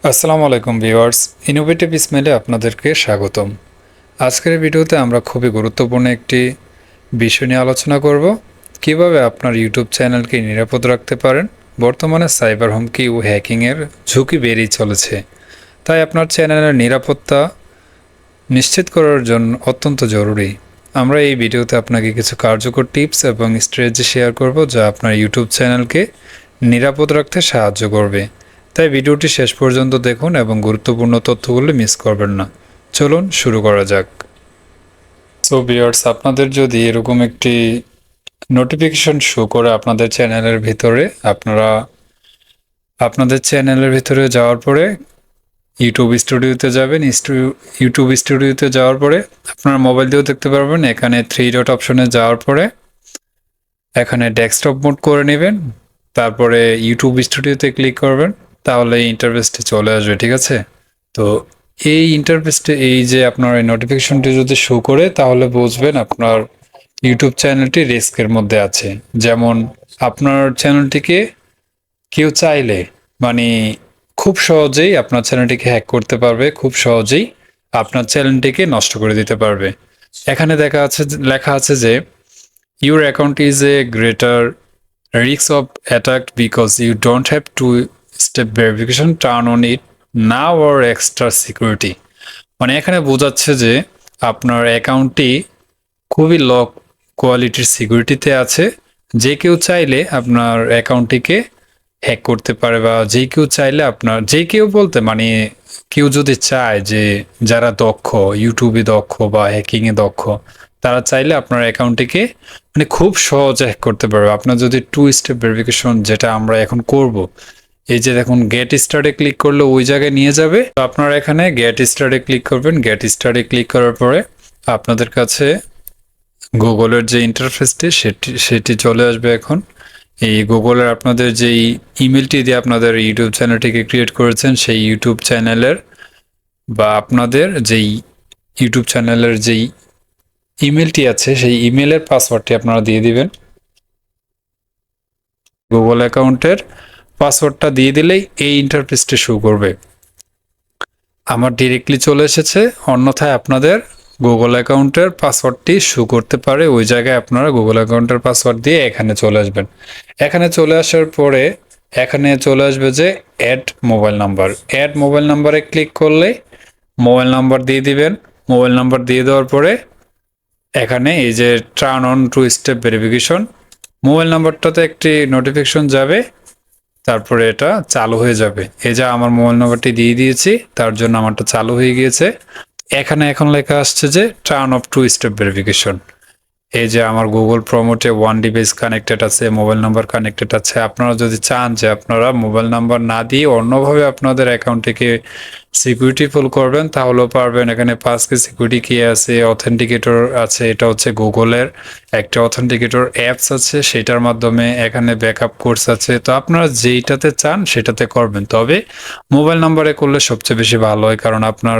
আসসালামু আলাইকুম viewers, innovative ইসমাইলে আপনাদেরকে স্বাগতম। আজকের ভিডিওতে আমরা খুবই গুরুত্বপূর্ণ একটি বিষয় নিয়ে আলোচনা করব। কিভাবে আপনার ইউটিউব চ্যানেলকে নিরাপদ রাখতে পারেন। বর্তমানে সাইবার হুমকি ও হ্যাকিংয়ের ঝুঁকি বেড়েই চলেছে, তাই আপনার চ্যানেলের নিরাপত্তা নিশ্চিত করার জন্য অত্যন্ত জরুরি। আমরা এই ভিডিওতে আপনাকে কিছু কার্যকর টিপস এবং স্ট্র্যাটেজি শেয়ার করব, যা আপনার ইউটিউব চ্যানেলকে নিরাপদ রাখতে সাহায্য করবে। তাই ভিডিওটি শেষ পর্যন্ত দেখুন এবং গুরুত্বপূর্ণ তথ্যগুলো মিস করবেন না। চলুন শুরু করা যাক। সো ভিউয়ার্স, আপনাদের যদি এরকম একটি নোটিফিকেশন শো করে আপনাদের চ্যানেলের ভিতরে, আপনাদের চ্যানেলের ভিতরে যাওয়ার পরে ইউটিউব স্টুডিওতে যাবেন। ইউটিউব স্টুডিওতে যাওয়ার পরে আপনার মোবাইল দিয়েও দেখতে পারবেন। এখানে থ্রি ডট অপশনে যাওয়ার পরে এখানে ডেস্কটপ মোড করে নেবেন, তারপরে ইউটিউব স্টুডিওতে ক্লিক করবেন, তাহলে এই ইন্টারফেসটি চলে আসবে। ঠিক আছে, তো এই ইন্টারফেসটি, এই যে আপনার এই নোটিফিকেশনটি যদি শো করে, তাহলে বুঝবেন আপনার ইউটিউব চ্যানেলটি রিস্কের মধ্যে আছে। যেমন আপনার চ্যানেলটিকে কেউ চাইলে, মানে খুব সহজেই আপনার চ্যানেলটিকে হ্যাক করতে পারবে, খুব সহজেই আপনার চ্যানেলটিকে নষ্ট করে দিতে পারবে। এখানে লেখা আছে যে your account is a greater risk of attack because you don't have two-step verification turn on it now or extra security। মানে এখানে বোঝাচ্ছে যে আপনার অ্যাকাউন্টটি খুবই লো কোয়ালিটির সিকিউরিটিতে আছে। যে কেউ চাইলে আপনার অ্যাকাউন্টটিকে হ্যাক করতে পারে, বা যে কেউ চাইলে যে কেউ বলতে মানে কেউ যদি চায়, যে যারা দক্ষ, ইউটিউবে দক্ষ বা হ্যাকিংয়ে দক্ষ, তারা চাইলে আপনার অ্যাকাউন্টটিকে মানে খুব সহজে হ্যাক করতে পারবে। আপনার যদি টু স্টেপ ভেরিফিকেশন, যেটা আমরা এখন করব, এই যে দেখুন গেট স্টার্টে ক্লিক করলে ওই জায়গায় নিয়ে যাবে। তো আপনারা এখানে গেট স্টার্টে ক্লিক করবেন। গেট স্টার্টে ক্লিক করার পরে আপনাদের কাছে গুগলের যে ইন্টারফেসটি সেটি চলে আসবে। এখন এই গুগলের আপনাদের যেই ইমেলটি দিয়ে আপনাদের ইউটিউব চ্যানেলটিকে ক্রিয়েট করেছেন, সেই ইউটিউব চ্যানেলের বা আপনাদের যেই ইউটিউব চ্যানেলের যেই ইমেলটি আছে, সেই ইমেলের পাসওয়ার্ডটি আপনারা দিয়ে দিবেন। গুগল অ্যাকাউন্টের পাসওয়ার্ডটা দিয়ে দিলেই এই ইন্টারফেসটি শো করবে। আমার ডিরেক্টলি চলে এসেছে। অন্যথায় আপনাদের গুগল অ্যাকাউন্টের পাসওয়ার্ডটি শো করতে পারে, ওই জায়গায় আপনারা গুগল অ্যাকাউন্টের পাসওয়ার্ড দিয়ে এখানে চলে আসবেন। এখানে চলে আসার পরে এখানে চলে আসবে যে add mobile number. Add mobile নাম্বারে ক্লিক করলে মোবাইল নাম্বার দিয়ে দিবেন। মোবাইল নাম্বার দিয়ে দেওয়ার পরে এখানে এই যে turn on two step verification, mobile নাম্বারটাতে একটি নোটিফিকেশন যাবে, তারপরে এটা চালু হয়ে যাবে। এই যে আমার মোবাইল নাম্বারটি দিয়ে দিয়েছি, তার জন্য আমারটা চালু হয়ে গিয়েছে। এখানে এখন লেখা আসছে যে turn off two step verification. এই যে আমার গুগল প্রমোটে ওয়ান ডিভাইস কানেক্টেড আছে, মোবাইল নাম্বার কানেক্টেড আছে। আপনারা যদি চান যে আপনারা মোবাইল নাম্বার না দিয়ে অন্যভাবে আপনাদের অ্যাকাউন্টটিকে সিকিউরিটি ফুল করবেন, তাহলেও পারবেন। এখানে 5 কে সিকিউরিটি কি আছে, অথেন্টিকেটর আছে, এটা হচ্ছে গুগলের একটা অথেন্টিকেটর অ্যাপস আছে, সেটার মাধ্যমে এখানে ব্যাকআপ কোর্স আছে। তো আপনারা যেইটাতে চান সেটাতে করবেন, তবে মোবাইল নাম্বারে করলে সবচেয়ে বেশি ভালো হয়, কারণ আপনার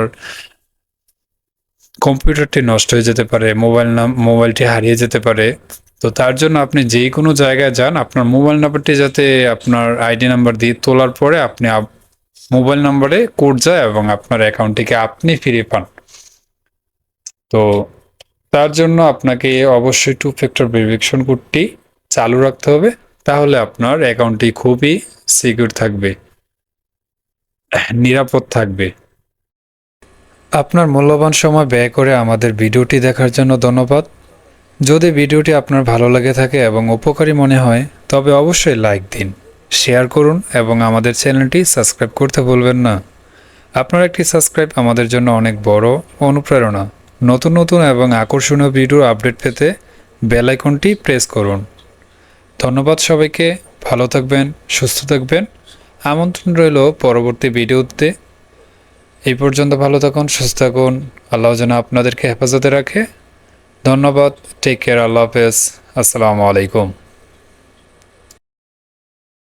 কম্পিউটারটি নষ্ট হয়ে যেতে পারে, মোবাইলটি হারিয়ে যেতে পারে। তো তার জন্য আপনি যে কোনো জায়গায় যান, আপনার মোবাইল নাম্বারটি যাতে আপনার আইডি নাম্বার দিয়ে তোলার পরে আপনি মোবাইল নাম্বারে কোড যায় এবং আপনার অ্যাকাউন্টটিকে আপনি ফিরে পান। তো তার জন্য আপনাকে অবশ্যই টু ফ্যাক্টর ভেরিফিকেশন কোডটি চালু রাখতে হবে, তাহলে আপনার অ্যাকাউন্টটি খুবই সিকিউর থাকবে, নিরাপদ থাকবে। আপনার মূল্যবান সময় ব্যয় করে আমাদের ভিডিওটি দেখার জন্য ধন্যবাদ। যদি ভিডিওটি আপনার ভালো লেগে থাকে এবং উপকারী মনে হয়, তবে অবশ্যই লাইক দিন, শেয়ার করুন এবং আমাদের চ্যানেলটি সাবস্ক্রাইব করতে ভুলবেন না। আপনার একটি সাবস্ক্রাইব আমাদের জন্য অনেক বড় অনুপ্রেরণা। নতুন নতুন এবং আকর্ষণীয় ভিডিও আপডেট পেতে বেল আইকনটি প্রেস করুন। ধন্যবাদ সবাইকে। ভালো থাকবেন, সুস্থ থাকবেন। আমন্ত্রণ রইল পরবর্তী ভিডিওতে। এই পর্যন্ত ভালো থাকুন, সুস্থ থাকুন। আল্লাহ যেন আপনাদেরকে হেফাজতে রাখে। ধন্যবাদ। Take care. আল্লাহ হাফেজ। আসসালামু আলাইকুম।